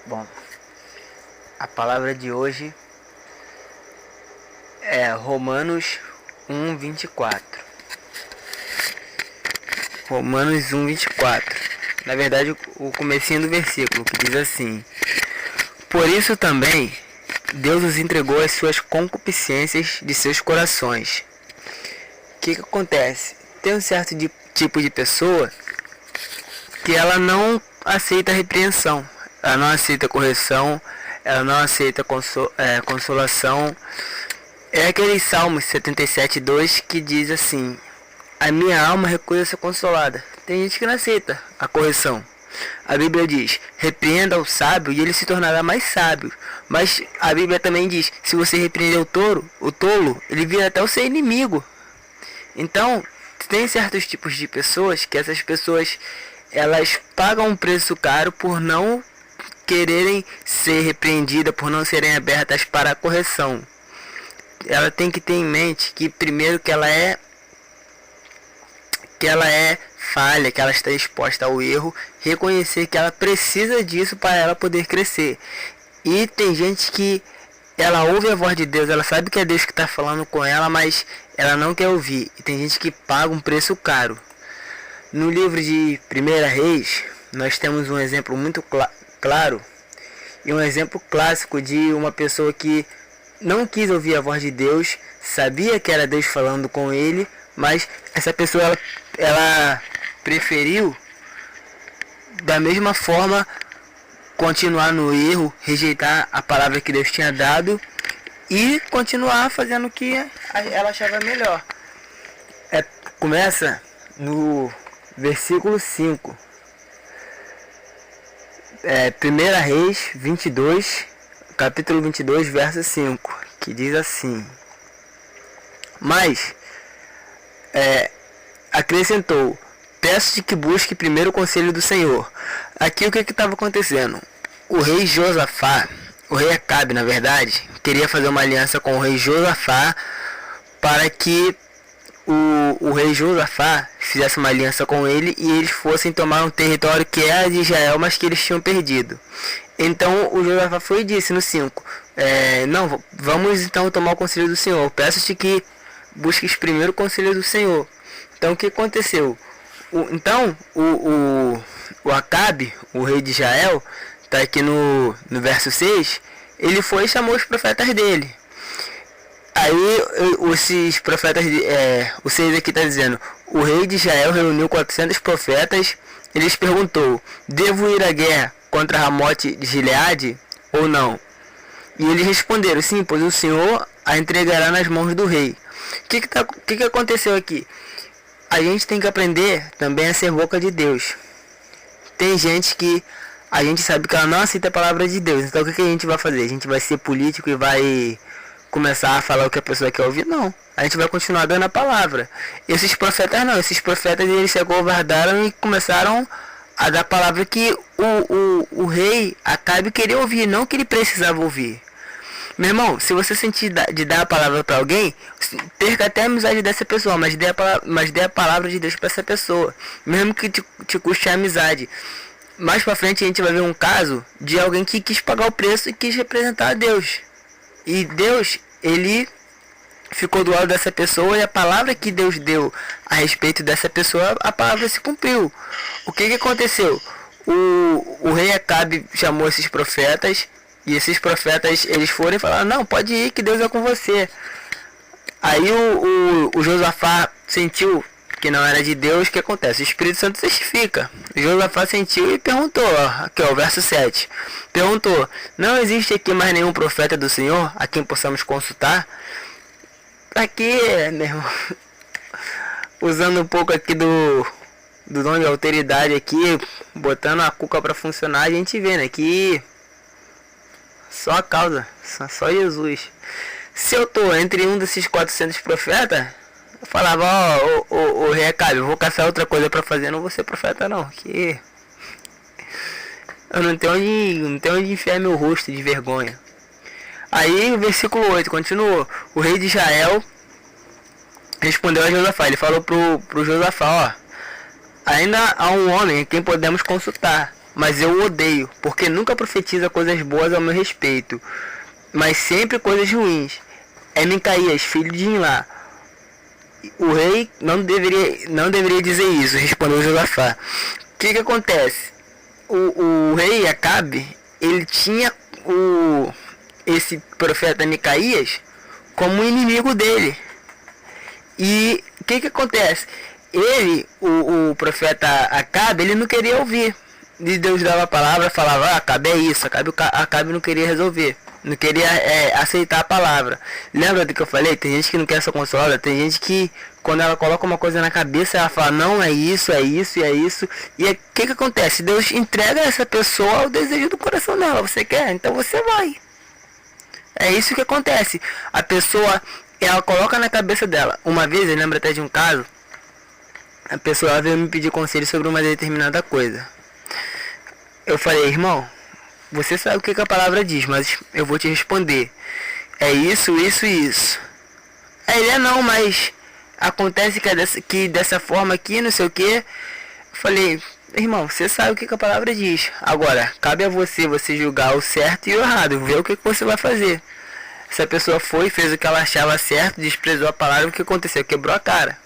Bom, a palavra de hoje é Romanos 1:24. Romanos 1:24. Na verdade, o comecinho do versículo, que diz assim: Por isso também Deus os entregou às suas concupiscências de seus corações. O que acontece? Tem um certo tipo de pessoa que ela não aceita repreensão, ela não aceita correção, ela não aceita consolação. É aquele Salmos 77:2 que diz assim: A minha alma recusa ser consolada. Tem gente que não aceita a correção. A Bíblia diz: repreenda o sábio e ele se tornará mais sábio. Mas a Bíblia também diz: se você repreender o tolo, ele vira até o seu inimigo. Então, tem certos tipos de pessoas que essas pessoas elas pagam um preço caro por não quererem ser repreendidas, por não serem abertas para a correção. Ela tem que ter em mente que primeiro que ela é falha, que ela está exposta ao erro, reconhecer que ela precisa disso para ela poder crescer. E tem gente que ela ouve a voz de Deus, ela sabe que é Deus que está falando com ela, mas ela não quer ouvir. E tem gente que paga um preço caro. No livro de 1 Reis, nós temos um exemplo muito claro e um exemplo clássico de uma pessoa que não quis ouvir a voz de Deus, sabia que era Deus falando com ele, mas essa pessoa ela preferiu da mesma forma continuar no erro, rejeitar a palavra que Deus tinha dado e continuar fazendo o que ela achava melhor. Começa no versículo 5. 1 Reis 22, capítulo 22, verso 5, que diz assim: Mas acrescentou: peço-te que busque primeiro o conselho do Senhor. Aqui o que estava acontecendo? O rei Josafá, o rei Acabe, na verdade, queria fazer uma aliança com o rei Josafá para que o rei Josafá fizesse uma aliança com ele e eles fossem tomar um território que era de Israel, mas que eles tinham perdido. Então o Josafá foi e disse no 5: não, vamos então tomar o conselho do Senhor. Peço-te que busques primeiro o conselho do Senhor. Então o que aconteceu? O Acabe, o rei de Israel, está aqui no verso 6, ele foi e chamou os profetas dele. Aí esses profetas, o 6 aqui está dizendo: o rei de Israel reuniu 400 profetas. Eles perguntou: devo ir à guerra contra Ramote de Gileade ou não? E eles responderam: sim, pois o Senhor a entregará nas mãos do rei. O que aconteceu aqui? A gente tem que aprender também a ser boca de Deus. Tem gente que a gente sabe que ela não aceita a palavra de Deus. Então o que a gente vai fazer? A gente vai ser político e vai começar a falar o que a pessoa quer ouvir? Não. A gente vai continuar dando a palavra. Esses profetas não. Esses profetas eles se acovardaram e começaram a dar a palavra que o rei Acabe queria ouvir, não que ele precisava ouvir. Meu irmão, se você sentir de dar a palavra para alguém, perca até a amizade dessa pessoa, mas dê a palavra de Deus para essa pessoa, mesmo que te custe a amizade. Mais para frente a gente vai ver um caso de alguém que quis pagar o preço e quis representar a Deus. E Deus, ele ficou do lado dessa pessoa e a palavra que Deus deu a respeito dessa pessoa, a palavra se cumpriu. O que aconteceu? O rei Acabe chamou esses profetas e esses profetas eles foram e falaram: não, pode ir que Deus é com você. Aí o Josafá sentiu que não era de Deus. O que acontece? O Espírito Santo testifica. O Josafá sentiu e perguntou, aqui ó, o verso 7. Perguntou: não existe aqui mais nenhum profeta do Senhor a quem possamos consultar? Aqui, meu irmão, usando um pouco aqui do dom de alteridade aqui, botando a cuca para funcionar, a gente vê, né, que só a causa, só Jesus. Se eu tô entre um desses 400 profetas, eu falava: ó, o rei Acabe, eu vou caçar outra coisa para fazer, não vou ser profeta não, que eu não tenho onde enfiar meu rosto de vergonha. Aí o versículo 8 continuou: o rei de Israel respondeu a Josafá. Ele falou pro Josafá: ó, ainda há um homem em quem podemos consultar. mas eu o odeio, porque nunca profetiza coisas boas ao meu respeito, mas sempre coisas ruins. É Micaías, filho de Imlá. O rei não deveria dizer isso, respondeu Josafá. O que acontece? O rei Acabe, ele tinha esse profeta Micaías como inimigo dele. E o que acontece? Ele, o profeta Acabe, ele não queria ouvir. E Deus dava a palavra, falava, Acabe é isso, Acabe não queria resolver. Não queria aceitar a palavra. Lembra do que eu falei? Tem gente que não quer essa consola. Tem gente que, quando ela coloca uma coisa na cabeça, ela fala, não, é isso, é isso e é isso. E o que acontece? Deus entrega essa pessoa ao desejo do coração dela. Você quer? Então você vai. É isso que acontece. A pessoa, ela coloca na cabeça dela. Uma vez, eu lembro até de um caso, a pessoa veio me pedir conselho sobre uma determinada coisa. Eu falei, irmão, você sabe o que a palavra diz, mas eu vou te responder. É isso, isso e isso. Aí ele, não, mas acontece que dessa forma aqui, não sei o que. Falei, irmão, você sabe o que a palavra diz. Agora, cabe a você julgar o certo e o errado, ver o que você vai fazer. Essa pessoa foi, fez o que ela achava certo, desprezou a palavra, o que aconteceu? Quebrou a cara.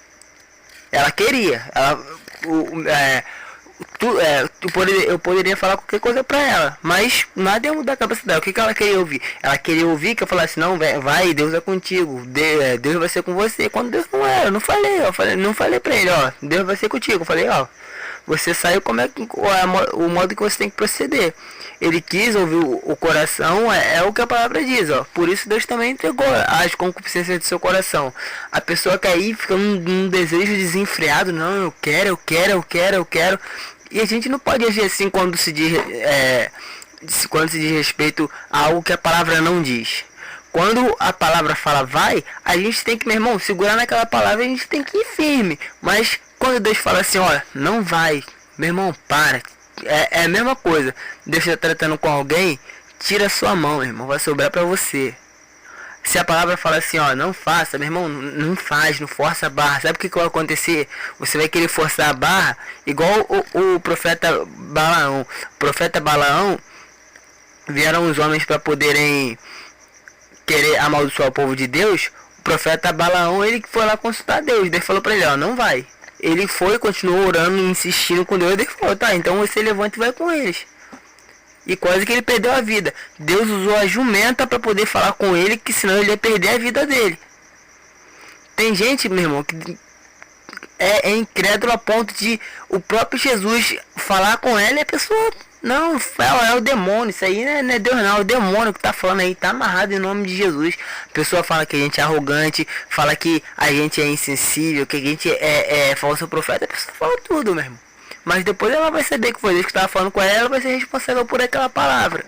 Ela queria, eu poderia falar qualquer coisa pra ela, mas nada ia mudar a cabeça dela. O que ela queria ouvir? Ela queria ouvir que eu falasse, não, vai, Deus é contigo, Deus vai ser com você. Quando Deus não era, eu não falei pra ele, ó, Deus vai ser contigo. Eu falei, ó, você saiu, o modo que você tem que proceder. Ele quis ouvir o coração, é o que a palavra diz, ó. Por isso Deus também entregou as concupiscências do seu coração. A pessoa que aí fica num desejo desenfreado, não, eu quero. E a gente não pode agir assim quando se diz respeito a algo que a palavra não diz. Quando a palavra fala vai, a gente tem que, meu irmão, segurar naquela palavra, a gente tem que ir firme. Mas quando Deus fala assim, ó, não vai, meu irmão, para. É a mesma coisa. Deus está tratando com alguém, tira a sua mão, meu irmão, vai sobrar para você. Se a palavra fala assim, ó, não faça, meu irmão, não faz, não força a barra. Sabe o que vai acontecer? Você vai querer forçar a barra, igual o profeta Balaão. O profeta Balaão, vieram os homens para poderem querer amaldiçoar o povo de Deus. O profeta Balaão, ele foi lá consultar Deus. Deus falou para ele, ó, não vai. Ele foi, continuou orando, insistindo com Deus. Deus falou, tá, então você levanta e vai com eles. E quase que ele perdeu a vida. Deus usou a jumenta para poder falar com ele, que senão ele ia perder a vida dele. Tem gente, meu irmão, que é incrédulo a ponto de o próprio Jesus falar com ela e a pessoa, não, é o demônio, isso aí não é Deus não, é o demônio que tá falando aí, tá amarrado em nome de Jesus. A pessoa fala que a gente é arrogante, fala que a gente é insensível, que a gente é falso profeta, a pessoa fala tudo, meu irmão. Mas depois ela vai saber que foi Deus que estava falando com ela vai ser responsável por aquela palavra.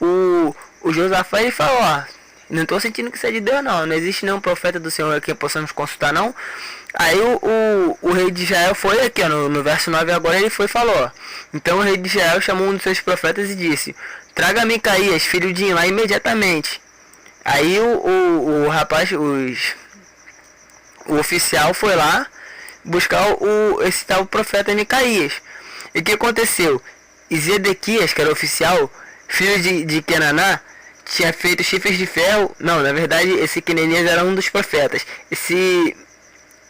O Josafá, ele falou, ó, não estou sentindo que isso é de Deus não existe nenhum profeta do Senhor que possamos consultar não. Aí o rei de Israel foi aqui, ó, no verso 9 agora ele foi e falou, ó. Então o rei de Israel chamou um dos seus profetas e disse, traga Micaías, filho de Imlá, imediatamente. Aí o rapaz, o oficial foi lá buscar esse tal profeta Micaías. E o que aconteceu? Zedequias, que era oficial, filho de Kenaná, tinha feito chifres de ferro. Não, na verdade esse Quenenias era um dos profetas.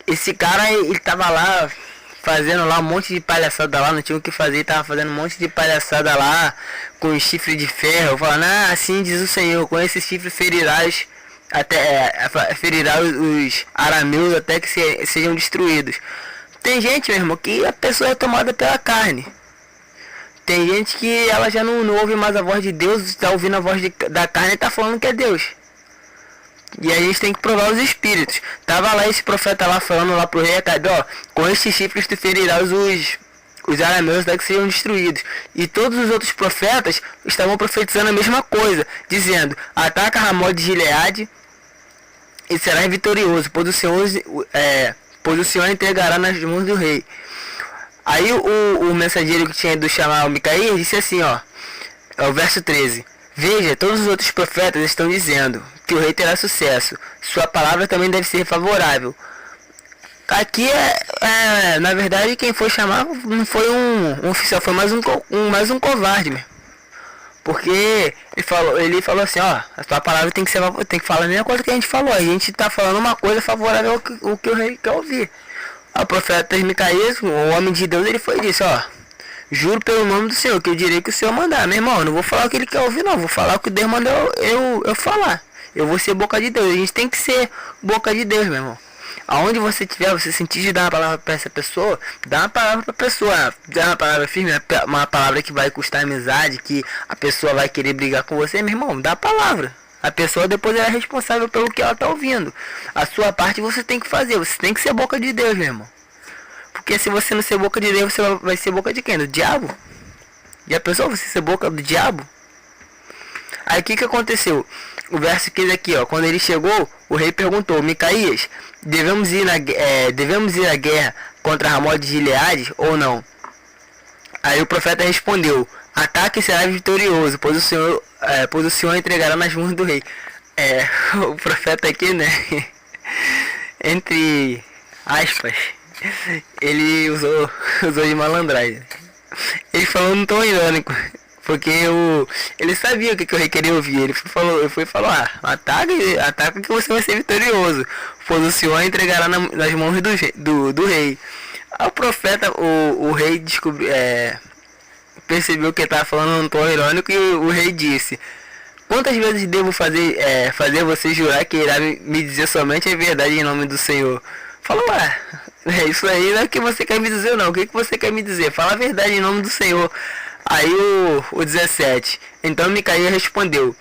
Esse cara, ele tava lá fazendo lá um monte de palhaçada lá, não tinha o que fazer, ele tava fazendo um monte de palhaçada lá com chifre de ferro, falando, assim diz o Senhor, com esse chifre ferirás ferirá os arameus até que sejam destruídos. Tem gente, meu irmão, que a pessoa é tomada pela carne. Tem gente que ela já não ouve mais a voz de Deus, está ouvindo a voz da carne e está falando que é Deus. E a gente tem que provar os espíritos. Tava lá esse profeta lá falando lá pro rei Acabe, ó, com esses chifres tu ferirás os arameus até que sejam destruídos. E todos os outros profetas estavam profetizando a mesma coisa, dizendo, ataca Ramó de Gileade e serás vitorioso, pois o Senhor entregará nas mãos do rei. Aí o mensageiro que tinha ido chamar o Micaías disse assim, ó, é o verso 13. Veja, todos os outros profetas estão dizendo que o rei terá sucesso. Sua palavra também deve ser favorável. Aqui na verdade, quem foi chamar não foi um oficial, foi mais um covarde, meu. Porque ele falou assim, ó, a tua palavra tem que falar a mesma coisa que a gente falou. A gente tá falando uma coisa favorável ao que o rei quer ouvir. O profeta Micaías, o homem de Deus, ele foi disso, ó. Juro pelo nome do Senhor, que eu direi que o Senhor mandar. Meu irmão, eu não vou falar o que ele quer ouvir, não. Vou falar o que Deus mandou eu falar. Eu vou ser boca de Deus. A gente tem que ser boca de Deus, meu irmão. Aonde você tiver, você sentir de dar uma palavra para essa pessoa, dá uma palavra para a pessoa. Dá uma palavra firme, uma palavra que vai custar amizade, que a pessoa vai querer brigar com você, meu irmão. Dá a palavra. A pessoa depois é responsável pelo que ela tá ouvindo. A sua parte você tem que fazer. Você tem que ser boca de Deus, meu irmão. Porque se você não ser boca de Deus, você vai ser boca de quem? Do diabo? Já pensou você ser boca do diabo? Aí o que aconteceu? O verso 15 aqui, ó. Quando ele chegou, o rei perguntou: Micaías, devemos ir à guerra contra Ramon de Gileade ou não? Aí o profeta respondeu: ataque e será vitorioso, pois o Senhor entregará nas mãos do rei. O profeta aqui, né? Entre aspas, ele usou de malandragem. Ele falou num tom irônico, porque ele sabia o que o rei queria ouvir. Ele foi falou: ataca que você vai ser vitorioso, pois o Senhor entregará nas mãos do rei. Aí o profeta, o rei percebeu que ele estava falando num tom irônico, e o rei disse: quantas vezes devo fazer você jurar que irá me dizer somente a verdade em nome do Senhor? Falou: isso aí não é o que você quer me dizer, não. O que você quer me dizer? Fala a verdade em nome do Senhor. Aí o 17. Então Micaías respondeu: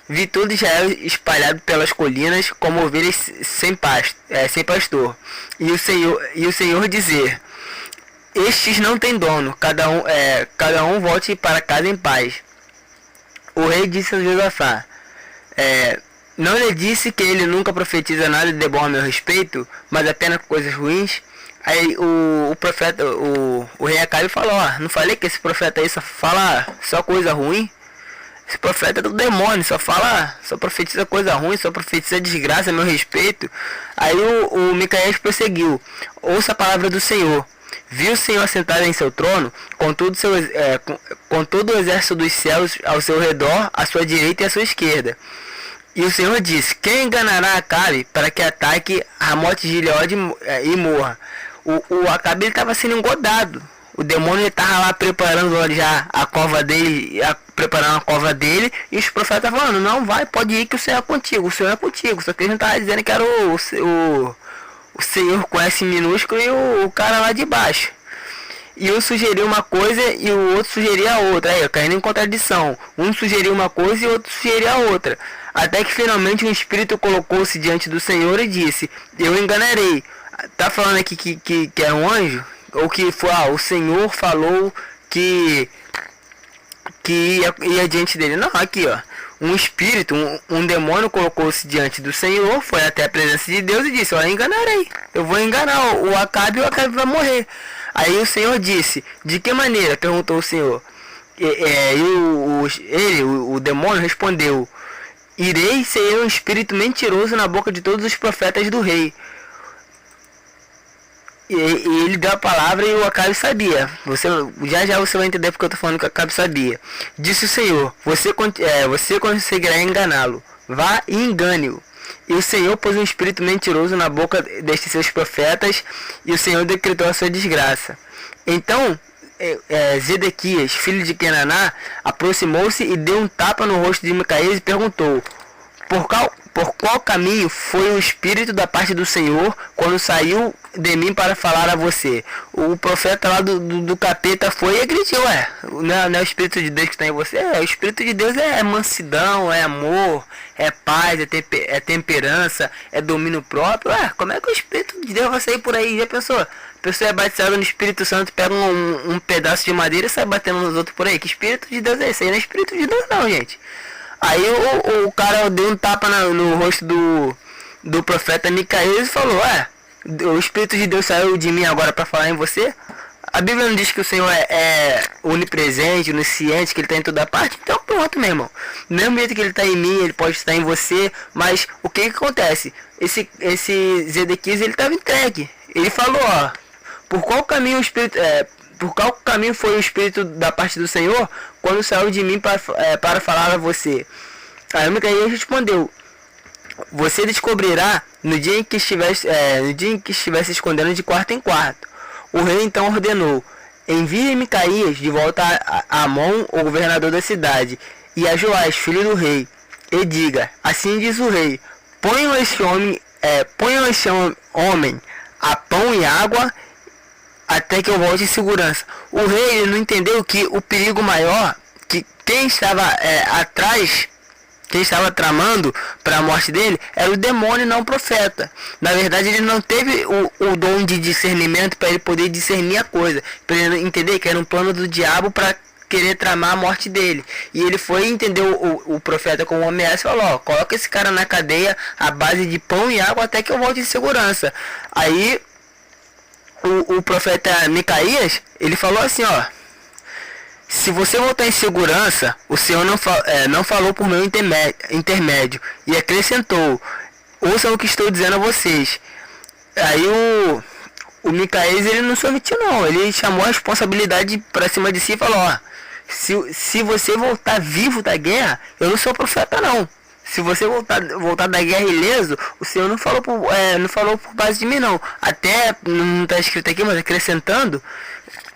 vi todo Israel espalhado pelas colinas como ovelhas sem pastor. E o Senhor dizer: estes não têm dono, cada um volte para casa em paz. O rei disse a Josafá: não lhe disse que ele nunca profetiza nada de bom a meu respeito, mas apenas coisas ruins? Aí o profeta, o rei Acabe falou: não falei que esse profeta aí só fala só coisa ruim? Esse profeta é do demônio, só profetiza coisa ruim, só profetiza desgraça a meu respeito. Aí o Micaías prosseguiu: ouça a palavra do Senhor. Viu o Senhor sentado em seu trono, com todo o exército dos céus ao seu redor, à sua direita e à sua esquerda. E o Senhor disse: quem enganará Acabe para que ataque Ramote de Gileade e morra? O Acabe estava sendo engodado. O demônio estava lá preparando já a cova dele, preparando a cova dele, e os profetas falando: não, pode ir que o Senhor é contigo, o Senhor é contigo. Só que ele não estava dizendo que era o Senhor com S minúsculo e o cara lá de baixo. E um sugeria uma coisa e o outro sugeria a outra. Aí, caindo em contradição. Um sugeria uma coisa e o outro sugeria a outra. Até que finalmente um espírito colocou-se diante do Senhor e disse: eu enganarei. Tá falando aqui que é um anjo? Ou que foi, o Senhor falou que ia diante dele? Não, aqui, ó. Um espírito, um demônio colocou-se diante do Senhor, foi até a presença de Deus e disse: eu enganarei. Eu vou enganar o Acabe e o Acabe vai morrer. Aí o Senhor disse: de que maneira? Perguntou o Senhor. O demônio respondeu: irei ser um espírito mentiroso na boca de todos os profetas do rei. E ele deu a palavra e o Acabe sabia. Já você vai entender porque eu estou falando que o Acabe sabia. Disse o Senhor: você conseguirá enganá-lo. Vá e engane-o. E o Senhor pôs um espírito mentiroso na boca destes seus profetas, e o Senhor decretou a sua desgraça. Então Zedequias, filho de Kenaná, aproximou-se e deu um tapa no rosto de Micaías e perguntou: por qual caminho foi o espírito da parte do Senhor quando saiu de mim para falar a você? O profeta lá do capeta foi e agrediu. Não é o espírito de Deus que está em você? O espírito de Deus é mansidão, é amor, é paz, é temperança, é domínio próprio. Como é que o espírito de Deus vai sair por aí? Já pensou? A pessoa é batizada no Espírito Santo, pega um pedaço de madeira e sai batendo nos outros por aí. Que espírito de Deus é esse? Aí não é espírito de Deus não, gente. Aí o cara deu um tapa no rosto do profeta Micaías e falou: o Espírito de Deus saiu de mim agora para falar em você? A Bíblia não diz que o Senhor é onipresente, onisciente, que ele está em toda parte? Então pronto, meu irmão. Do mesmo jeito que ele está em mim, ele pode estar em você, mas o que acontece? Esse Zedequias, ele estava entregue. ele falou, ó, por qual caminho o Espírito, por qual caminho foi o Espírito da parte do Senhor quando saiu de mim para falar a você? Aí Micaías respondeu, você descobrirá no dia em que estiver se escondendo de quarto em quarto. O rei então ordenou, envie Micaías de volta a Amon, o governador da cidade, e a Joás, filho do rei, e diga, assim diz o rei, ponham este homem a pão e água até que eu volte em segurança. O rei ele não entendeu que o perigo maior, que quem estava atrás, quem estava tramando para a morte dele, era o demônio, não o profeta. Na verdade, ele não teve o dom de discernimento para ele poder discernir a coisa, para ele entender que era um plano do diabo para querer tramar a morte dele. E ele foi entender o profeta como uma ameaça e falou, ó, coloca esse cara na cadeia à base de pão e água até que eu volte em segurança. Aí o profeta Micaías, ele falou assim, ó, se você voltar em segurança, o Senhor não falou por meu intermédio, e acrescentou, ouçam o que estou dizendo a vocês. Aí o Micaías, ele não se omitiu não, ele chamou a responsabilidade para cima de si e falou, ó, se você voltar vivo da guerra, eu não sou profeta não. Se você voltar da guerra ileso, o Senhor não falou por base de mim não. Até, não está escrito aqui, mas acrescentando,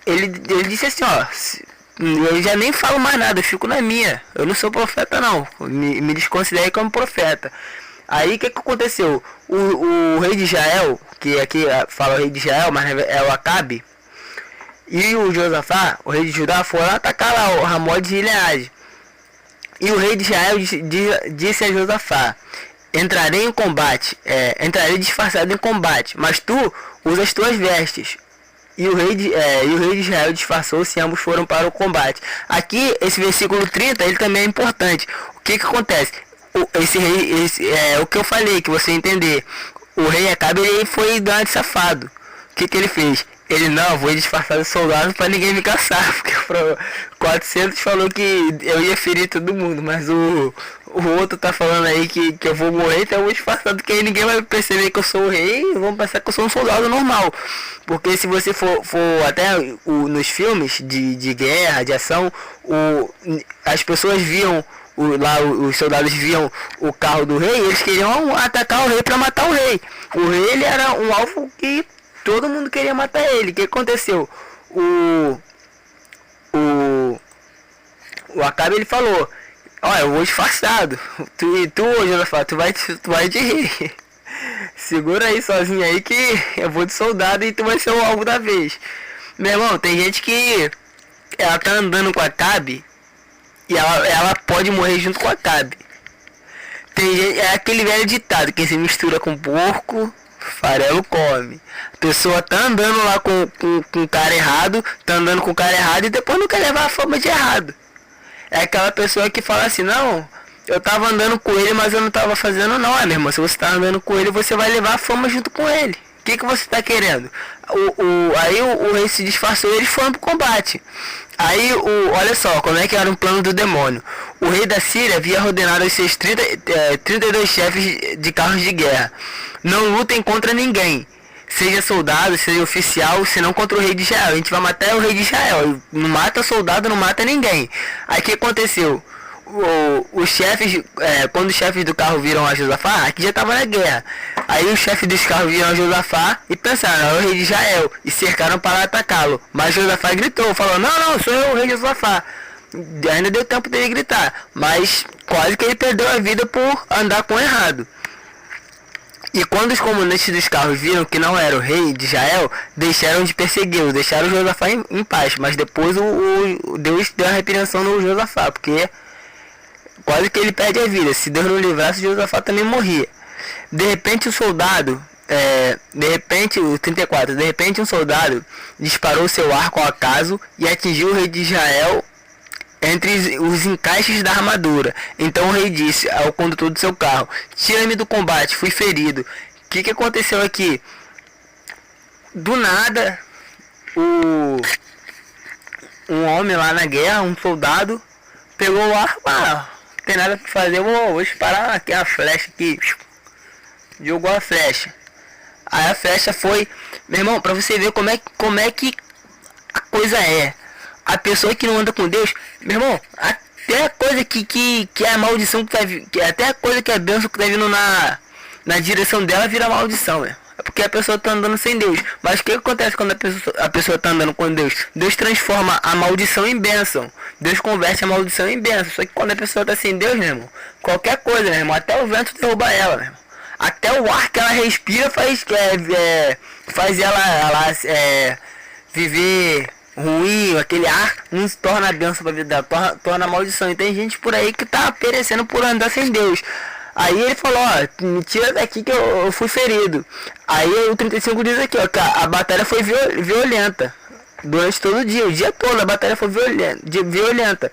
ele disse assim, ó, eu já nem falo mais nada, eu fico na minha. Eu não sou profeta não, me desconsiderei como profeta. Aí o que aconteceu? O rei de Israel, que aqui fala o rei de Israel, mas é o Acabe, e o Josafá, o rei de Judá, foram atacar lá o Ramon de Gileade. E o rei de Israel disse a Josafá, entrarei em combate, entrarei disfarçado em combate, mas tu usa as tuas vestes. E o rei de Israel disfarçou-se e ambos foram para o combate. Aqui, esse versículo 30, ele também é importante. O que acontece? Esse rei, o que eu falei, que você entender. O rei Acabe, ele foi dar de safado. O que ele fez? Ele, não, vou disfarçar de soldado para ninguém me caçar, porque 400 falou que eu ia ferir todo mundo, mas o outro tá falando aí que eu vou morrer, então eu vou disfarçar, porque aí ninguém vai perceber que eu sou o rei e vão pensar que eu sou um soldado normal. Porque se você for até nos filmes de guerra, de ação, as pessoas viam, os soldados viam o carro do rei, eles queriam atacar o rei para matar o rei. O rei, ele era um alvo que todo mundo queria matar ele. O que aconteceu? O Acabe, ele falou, olha, eu vou disfarçado. Tu Josafá, tu vai de rei. Segura aí sozinho aí que eu vou de soldado e tu vai ser o alvo da vez. Meu irmão, tem gente que ela tá andando com a Acabe e ela pode morrer junto com a Acabe. Tem gente, é aquele velho ditado, quem se mistura com porco, farelo come. A pessoa tá andando lá com o cara errado, tá andando com o cara errado e depois não quer levar a fama de errado. É aquela pessoa que fala assim, não, eu tava andando com ele, mas eu não tava fazendo não. Meu irmão, se você tá andando com ele, você vai levar a fama junto com ele. O que você tá querendo? Aí o rei se disfarçou e eles foram pro combate. Aí, olha só, como é que era um plano do demônio. O rei da Síria havia ordenado aos seus 32 chefes de carros de guerra. Não lutem contra ninguém. Seja soldado, seja oficial, senão contra o rei de Israel. A gente vai matar o rei de Israel. Não mata soldado, não mata ninguém. Aí o que aconteceu? Os chefes, quando os chefes do carro viram a Josafá, aqui já estava na guerra. Aí os chefes dos carros viram a Josafá e pensaram, é o rei de Israel, e cercaram para atacá-lo. Mas Josafá gritou, falou, não, sou eu, o rei de Josafá. Ainda deu tempo dele gritar, mas quase que ele perdeu a vida por andar com o errado. E quando os comandantes dos carros viram que não era o rei de Israel, deixaram de persegui-lo, deixaram Josafá em paz. Mas depois Deus deu a repreensão no Josafá, porque quase que ele perde a vida. Se Deus não livrasse, Josafá também morria. De repente o soldado, o 34, de repente um soldado disparou seu arco ao acaso e atingiu o rei de Israel entre os encaixes da armadura. Então o rei disse ao condutor do seu carro, tira-me do combate, fui ferido. O que aconteceu aqui? Do nada, um homem lá na guerra, um soldado, pegou o arco, não tem nada pra fazer, vou disparar aqui a flecha aqui. Jogou a flecha. Aí a flecha foi... Meu irmão, pra você ver como é que a coisa é. A pessoa que não anda com Deus, meu irmão, até a coisa que é a maldição que tá vindo, até a coisa que é a bênção que tá vindo na direção dela vira maldição, é. É porque a pessoa tá andando sem Deus. Mas o que acontece quando a pessoa tá andando com Deus? Deus transforma a maldição em bênção. Deus converte a maldição em bênção. Só que quando a pessoa tá sem Deus, meu irmão, qualquer coisa, meu irmão, até o vento derruba ela, meu irmão. Até o ar que ela respira faz ela viver ruim, aquele ar não se torna bênção pra vida dela, torna maldição. E tem gente por aí que tá perecendo por andar sem Deus. Aí ele falou, ó, me tira daqui que eu fui ferido. Aí o 35 diz aqui, ó, que a batalha foi violenta. Durante todo o dia todo a batalha foi violenta.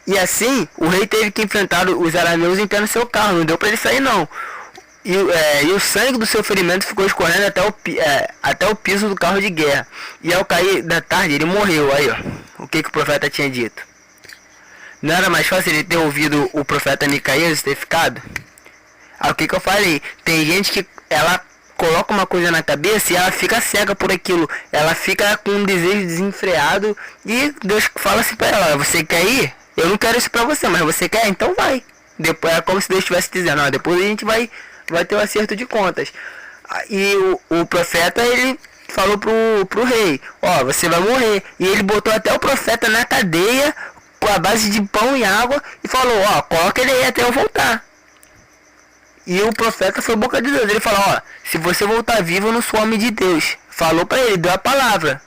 E assim, o rei teve que enfrentar os arameus em pé no seu carro, não deu pra ele sair não. E o sangue do seu ferimento ficou escorrendo até o piso do carro de guerra. E ao cair da tarde ele morreu. Aí ó, o que o profeta tinha dito? Não era mais fácil ele ter ouvido o profeta Micaías ter ficado? Aí o que eu falei? Tem gente que ela coloca uma coisa na cabeça e ela fica cega por aquilo. Ela fica com um desejo desenfreado e Deus fala assim pra ela, você quer ir? Eu não quero isso pra você, mas você quer? Então vai. Depois é como se Deus estivesse dizendo, ó, depois a gente vai ter um acerto de contas. E o profeta, ele falou pro rei, ó, você vai morrer. E ele botou até o profeta na cadeia com a base de pão e água e falou, ó, coloca ele aí até eu voltar. E o profeta foi boca de Deus. Ele falou, ó, se você voltar vivo, eu não sou homem de Deus. Falou pra ele, deu a palavra.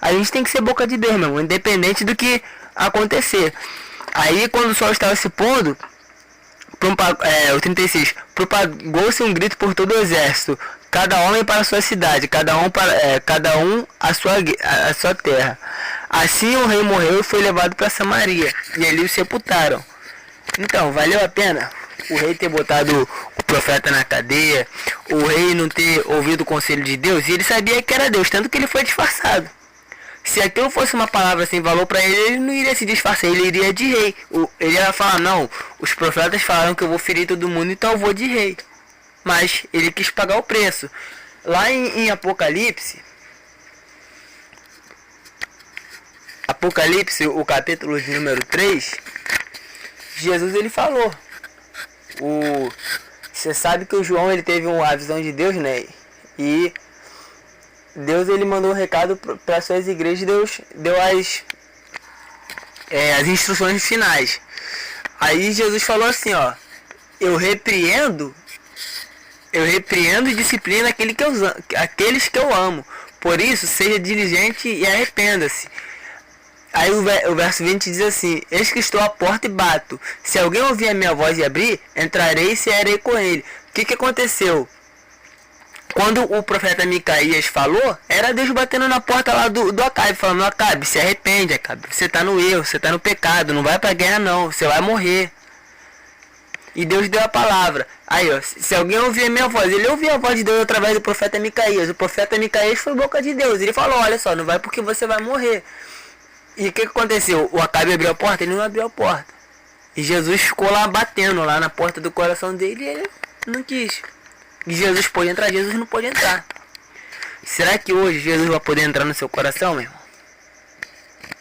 A gente tem que ser boca de Deus, meu irmão, independente do que acontecer. Aí quando o sol estava se pondo, o 36, propagou-se um grito por todo o exército, cada homem para a sua cidade, cada um a sua terra. Assim o rei morreu e foi levado para Samaria, e ali o sepultaram. Então, valeu a pena o rei ter botado o profeta na cadeia, o rei não ter ouvido o conselho de Deus, e ele sabia que era Deus, tanto que ele foi disfarçado. Se aquilo fosse uma palavra sem valor para ele, ele não iria se disfarçar, ele iria de rei. Ele ia falar, não, os profetas falaram que eu vou ferir todo mundo, então eu vou de rei. Mas ele quis pagar o preço. Lá em Apocalipse, o capítulo de número 3, Jesus ele falou. Você sabe que o João ele teve uma visão de Deus, né? E Deus ele mandou um recado para as suas igrejas, Deus deu as instruções finais. Aí Jesus falou assim, ó, eu repreendo e disciplino aqueles que eu amo. Por isso, seja diligente e arrependa-se. Aí o verso 20 diz assim, eis que estou à porta e bato. Se alguém ouvir a minha voz e abrir, entrarei e cearei com ele. O que aconteceu? Quando o profeta Micaías falou, era Deus batendo na porta lá do Acabe, falando, Acabe, se arrepende, Acabe, você tá no erro, você tá no pecado, não vai pra guerra não, você vai morrer. E Deus deu a palavra. Aí ó, se alguém ouvir a minha voz, ele ouviu a voz de Deus através do profeta Micaías. O profeta Micaías foi boca de Deus, ele falou, olha só, não vai porque você vai morrer. E o que aconteceu? O Acabe abriu a porta, ele não abriu a porta. E Jesus ficou lá batendo lá na porta do coração dele e ele não quis. E Jesus pode entrar, Jesus não pode entrar. Será que hoje Jesus vai poder entrar no seu coração, meu irmão?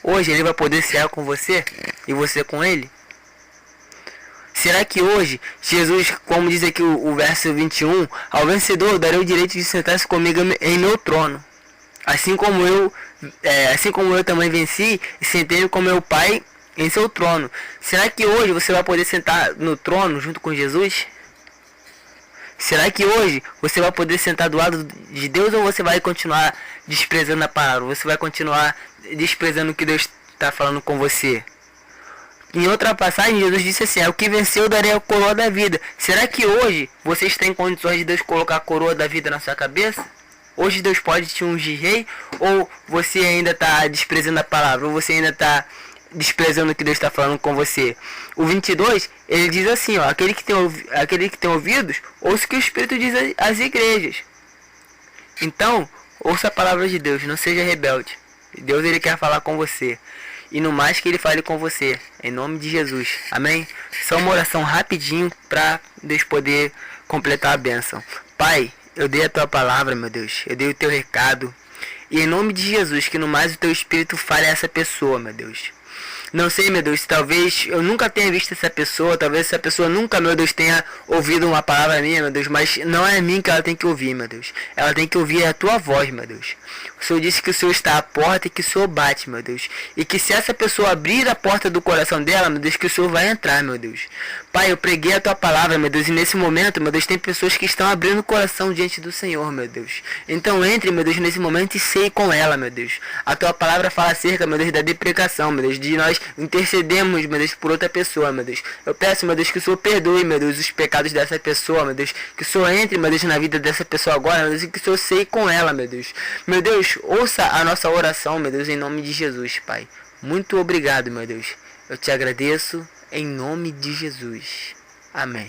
Hoje ele vai poder cear com você e você com ele? Será que hoje Jesus, como diz aqui o verso 21, ao vencedor eu darei o direito de sentar-se comigo em meu trono, assim como eu também venci e sentei com meu Pai em seu trono. Será que hoje você vai poder sentar no trono junto com Jesus? Será que hoje você vai poder sentar do lado de Deus ou você vai continuar desprezando a palavra? Você vai continuar desprezando o que Deus está falando com você? Em outra passagem, Jesus disse assim, o que venceu eu darei a coroa da vida. Será que hoje você está em condições de Deus colocar a coroa da vida na sua cabeça? Hoje Deus pode te ungir rei? Ou você ainda está desprezando a palavra? Ou você ainda está desprezando o que Deus está falando com você? O 22, ele diz assim, ó, aquele que tem ouvidos, ouça o que o Espírito diz às igrejas. Então, ouça a palavra de Deus, não seja rebelde. Deus ele quer falar com você. E no mais que ele fale com você, em nome de Jesus. Amém? Só uma oração rapidinho para Deus poder completar a bênção. Pai, eu dei a tua palavra, meu Deus. Eu dei o teu recado. E em nome de Jesus, que no mais o teu Espírito fale a essa pessoa, meu Deus. Não sei, meu Deus, talvez eu nunca tenha visto essa pessoa, talvez essa pessoa nunca, meu Deus, tenha ouvido uma palavra minha, meu Deus, mas não é a mim que ela tem que ouvir, meu Deus. Ela tem que ouvir a tua voz, meu Deus. O Senhor disse que o Senhor está à porta e que o Senhor bate, meu Deus. E que se essa pessoa abrir a porta do coração dela, meu Deus, que o Senhor vai entrar, meu Deus. Pai, eu preguei a tua palavra, meu Deus, e nesse momento, meu Deus, tem pessoas que estão abrindo o coração diante do Senhor, meu Deus. Então entre, meu Deus, nesse momento e sei com ela, meu Deus. A tua palavra fala acerca, meu Deus, da deprecação, meu Deus, de nós intercedemos, meu Deus, por outra pessoa, meu Deus. Eu peço, meu Deus, que o Senhor perdoe, meu Deus, os pecados dessa pessoa, meu Deus. Que o Senhor entre, meu Deus, na vida dessa pessoa agora, meu Deus, e que o Senhor sei com ela, meu Deus. Meu Deus, ouça a nossa oração, meu Deus, em nome de Jesus, Pai. Muito obrigado, meu Deus. Eu te agradeço em nome de Jesus. Amém.